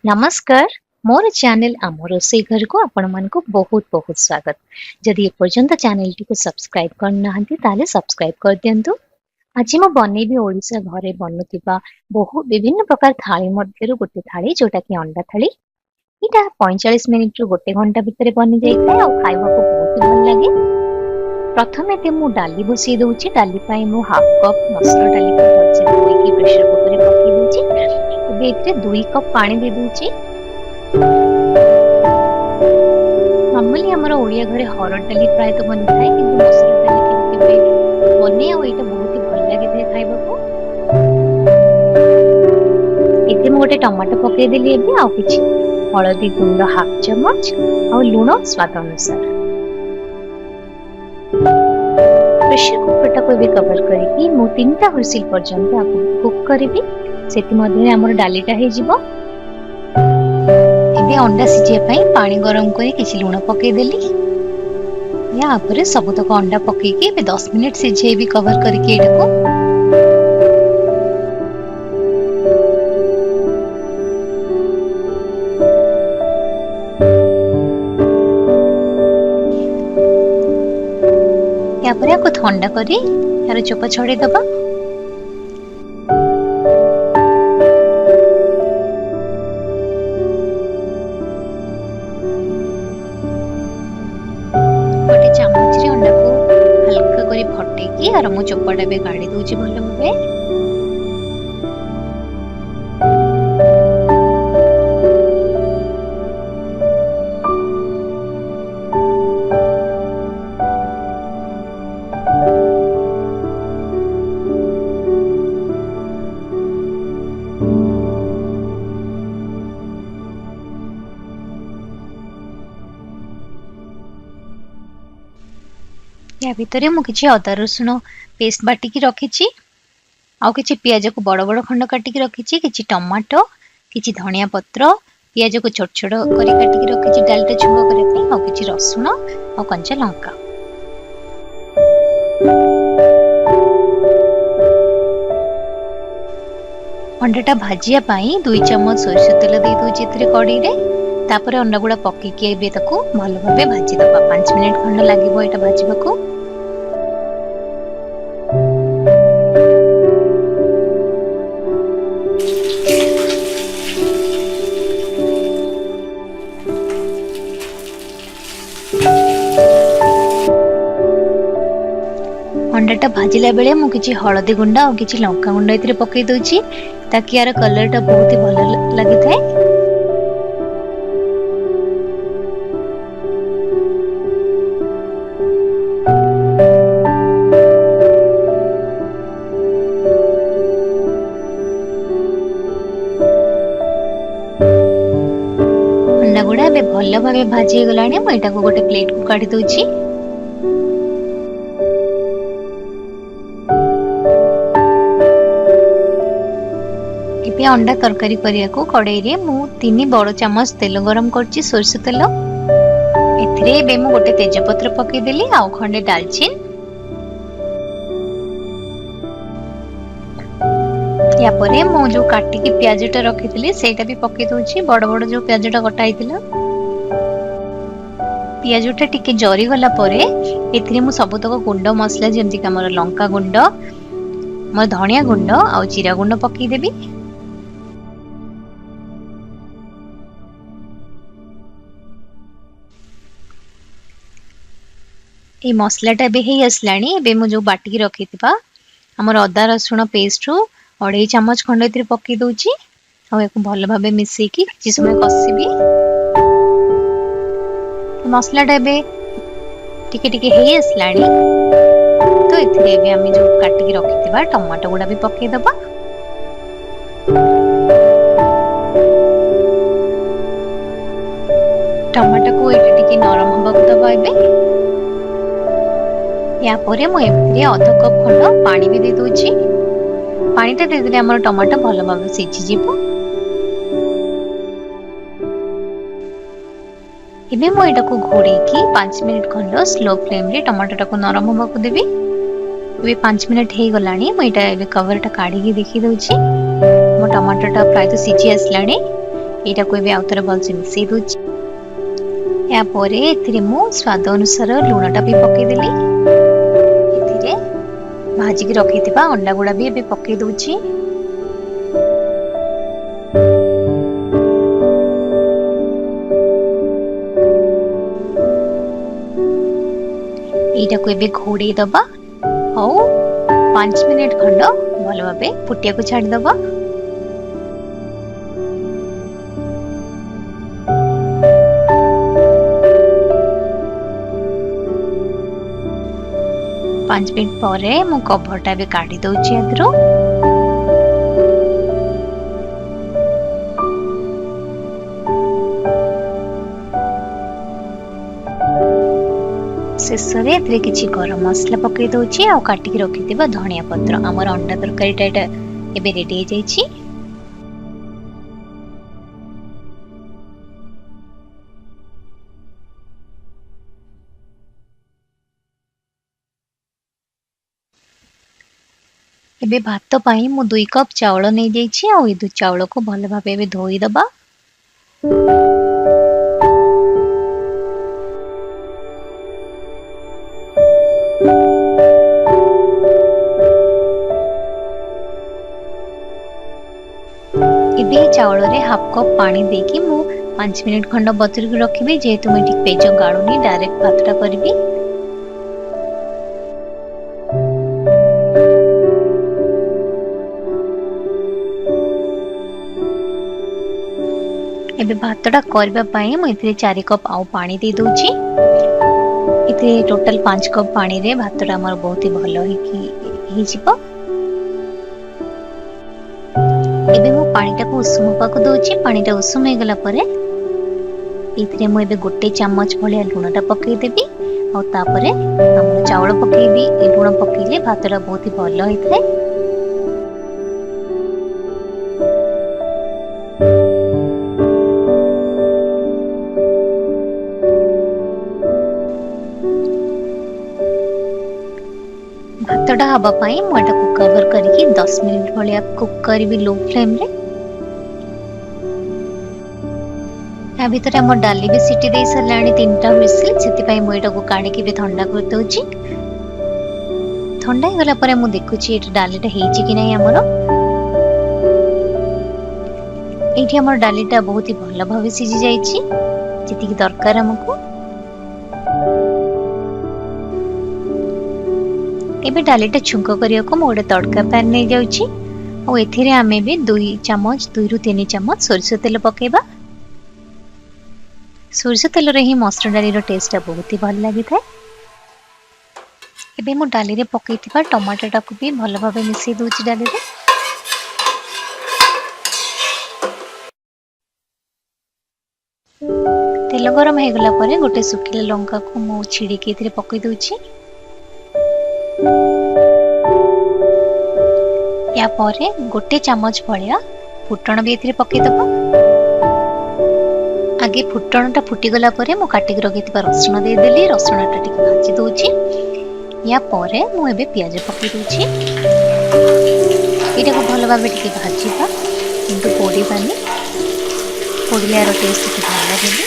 नमस्कार मोर चैनल आम रोसई घर को आपण मन को बहुत बहुत स्वागत। जदि ए पर्यंत चैनल टी को सब्सक्राइब करना ताले सब्सक्राइब कर दियंतु। आज मैं बनैबी ओडिशा घरे बनुतिबा बहु विभिन्न प्रकार थाली मध्यरु गोटे थाली जोटा कि अंडा थाली। इटा 45 मिनिट रु गोटे घंटा भितर बनि जाय थाए और खाइबा को बहुत भल लागे। प्रथमे ते मु डाली बसई दउची। डाली पाई मु हाफ कप मसूर डाली को भलसे धोई प्रेशर कुकर रे पकई दउची। एबे एते 2 कप पानी दे दउची। नॉर्मली हमर ओडिया घरे हरड़ डाली प्राय तो बनि थाए किंतु मसूर डाली केते बने आ एटा बहुत भल लागे थाए खाइबा को। एते मु गोटे टमाटो पकई देली। एबे आ किछि हळदी गुंड हाफ चम्मच और लूण स्वाद अनुसार। प्रेशर कुकर टा को भी कवर करिकी मु 3टा हुइसिल पर्यंत आपको कुक करिबी। सेति मध्ये हमर डालीटा हे जिवो। एबे अंडा सिजिया पई पानी गरम करी किछि लूण पकई देली। या ऊपर सब तक अंडा पकई के एबे 10 मिनिट सिजेबी कवर करिके एटा को। या पर को ठंडा करी यार चोपा छड़े दबा। गोटे चामच रे अंडा को हल्का करी फटे की आर मु चोपाटा बे गाड़ी दोची भलो भाबे। या भितरे मु किछि अदा रसुण पेस्ट बाटिकी रखिछि। आउ किछि पियाज को बड़ बड़ खंड काटिकी रखिछि। किछि टमाटो किछि धनिया पत्र पियाज को छोट छोट करी काटिकी रखिछि डालटा छुंग करे पे। आउ किछि रसुण आउ कंचा लंका। अंडाटा भाजिया पाई 2 चम्मच सोरिष तेल दे दोछि एतरे कड़ी रे। तापर अंडा गुडा पक्की के एबे ताको भलो भाबे भाजी दबा। 5 मिनिट खंड लागिबो एटा भाजिबा को। अंडाटा भाजिला बेले मु किछि हळदी गुंडा और किछि लंका गुंडा एतरे पकई दोछि ताकि यार कलरटा बहुत ही भलो लागि थाए। अंडा गुडा बे भलो भाबे भाजी गलाणी। मु एटा को गोटे प्लेट को काढी दोछि। एबे अंडा तरकारी करिया को कड़ाई रे मु 3 बड़ चम्मच तेल गरम करछि सोरिष तेल। एथरे एबे मु गोटे तेजपत्र पकई देली आउ खंडे दालचीन। या परे मु जो काटी के प्याजटा रखिथिली सेटा भी पकई दोछि। बड़ बड़ जो प्याजटा कटा आइतिला प्याजटा टिके जरी गला परे एथरे मु सब तक गुंड मसला जेमति कि हमर लंका गुंड मोर धनिया गुंड आउ जीरा गुंड पकई देबी। ए मसलाटा बे हे असलाणी। एबे मु जो बाटी रखिथिबा हमर अदा रसुण पेस्ट रु 2.5 चम्मच खंड एतरे पकई दोछि। आ एको भलो भाबे मिसई की किछि समय कसिबी। मसलाटा बे टिके टिके हे असलाणी तो एथरे बे हम जो काटी रखिथिबा टमाटो गुडा भी पकई दबा। टमाटो को एटा टिके नरम हबा को दबा। एबे या परे मु एतरे आधा कप खंड पानी भी दे दोछि। पानीटा दे देले हमर टमाटो भलो भाबे सिझि जिवो। एबे मु एटा को घोड़ी की 5 मिनिट खंड स्लो फ्लेम रे टमाटोटा को नरम होबा को देबी। एबे 5 मिनिट हे गलानी मु एटा एबे कवरटा काढी के देखि दोछि। मो टमाटोटा प्राय तो सिझि आसलानी। एटा को भी आउथरे भलसे मिसई दूची। या परे एथिरे मु स्वाद अनुसार लूणटा भी पके देली। एथिरे भाजी की रखिथिबा अंडा गुडा भी एबे पके दूची। एटा को एबे घोड़े दबा और 5 मिनिट खंड भल भाबे फुटिया को छाड़ी दबा। पांच मिनट परे मु कभरटा भी काढ़ी दउची एथरो। शेषरे एथरे किछि गरम मसला पकै दउची आ काटी के रखिथिबा धनिया पत्र। हमर अंडा तरकारीटा एटा एबे रेडी हे जाईची। एबे भात पाई मु 2 कप चावल नै जाईची आ ए दु चावल को भल भाबे एबे धोई दबा। एबे चावल रे हाफ कप पानी देकी मु 5 मिनिट खंड बतुर के रखिबे। जेहेतु मैं ठीक पेज गाळुनी डायरेक्ट भातटा करबी। एबे भातटा करबा पई मु इतरे 4 कप आउ पानी दे दोची। इतरे टोटल 5 कप पानी रे भातटा हमर बहुत ही भलो ही जिवो। एबे मु पानीटा को उषुम पाको दोची। पानीटा उषुम हे गला परे इतरे मु एबे गोटे चम्मच भलिया लूणटा पकै देबी और तापरे हमर चावल पकैबी। ए लूण पकैले भातटा बहुत ही भलो हिथाय। भातटा हबा पाई मु एटा को कवर करके 10 मिनिट भलिया कुक करबी लो फ्लेम रे। या भीतर हमर डाली भी सीटी दे सरलाणी 3टा हुइसिल। सेति पई मु एटा को काढी के भी ठंडा कर दउची। ठंडा हे गला परे मु देखुची एटा डालीटा हेची कि नै हमर। एठी हमर डालीटा बहुत ही भलो भाबे सिजी जाईची जेति कि दरकार हमको। एबे डालीटा छुंको करिया को मोडे तड़का पैन नै जाउची और एथिरे आमे भी 2 चम्मच 2 रु 3 चम्मच सोरसो तेल पकेबा। सोरसो तेल रे ही मस्टर्ड डाली रो टेस्ट बहुत ही भल लागि थाए। एबे मु डाली रे पकेइथिबा टमाटोटा को भी भल भाबे मिसई दोची डाली रे। तेल गरम हे गला परे गोटे सुखिला लंका को मु छिड़ी के इथिरे पकई दोची। या परे गोटे चम्मच भलिया फुटण भी एथिरे पकई दबा। आगे फुटणटा फुटी गला परे मु काटी के रखिथिबा रसुण दे देली। रसुणटा टिक भाजी दोची। या परे मु एबे प्याज पकई दोची। एटा को भलो भाबे टिक भाजीबा किंतु पोडीबानी। पोडीला रो टेस्ट टिक भल लागेली।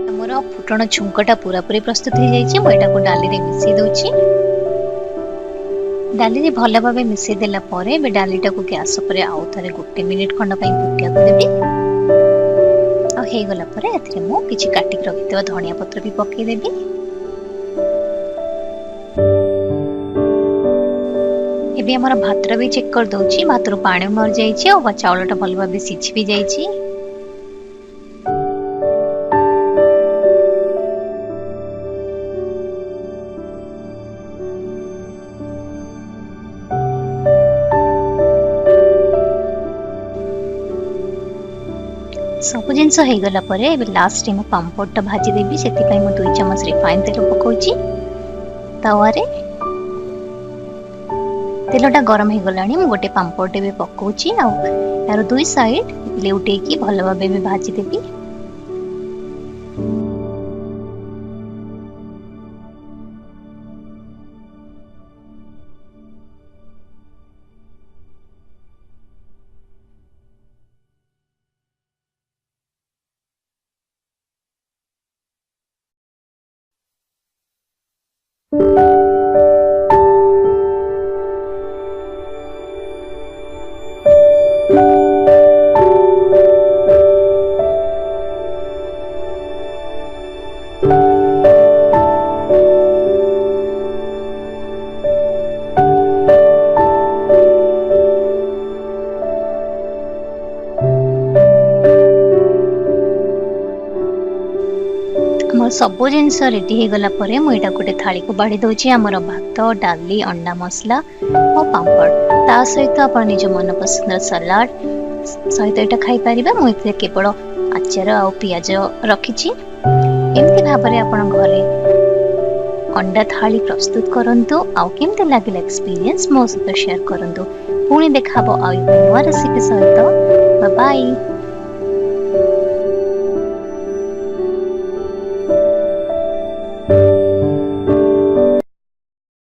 हमर फुटण छुंकटा पूरा पूरी प्रस्तुत हो जाइए। मु एटा को डाली रे मिसई दोची। डाली रे भल भाबे मिसई देला परे बे डालीटा को गैस ऊपर आउ थरे 1 मिनिट खंड पई फुटिया को देबी। आ हे गला परे एथिरे मु किछि काटी के रखितबा धनिया पत्र भी पके देबी। एबे हमर भातरा भी चेक कर दोची। भातरो पानी मर जाइछि और चावलटा भल भाबे सिझी भी जाइछि। सब जिनस हो गला परे एबे लास्ट टाइम पांपड़टा भाजी देबी। सेति पई मु 2 चम्मच रिफाइन तेल पकोची तवा रे। तेलटा गरम हो गलानी मु गोटे पांपड़टे भी पकोची आ यार 2 साइड लेउटे की भल भाबे भी भाजी देबी। आमर सब जिनस रेडी हो गला परे मु एटा गोटे थाली को बाढ़ी दउची आमर भात डाली अंडा मसला और पापड़ ता सहित आपण निज मन पसंद सलाड सहित एटा खाई परिबा मु एते केवल आचार आ पियाज रखिची एमती भाबरे आपण घरे अंडा थाली प्रस्तुत करंतु आ केमते लागिला एक्सपीरियंस मो सहित शेयर करंतु पुणी देखाबो आ नुवा रेसिपी सहित बाय बाय।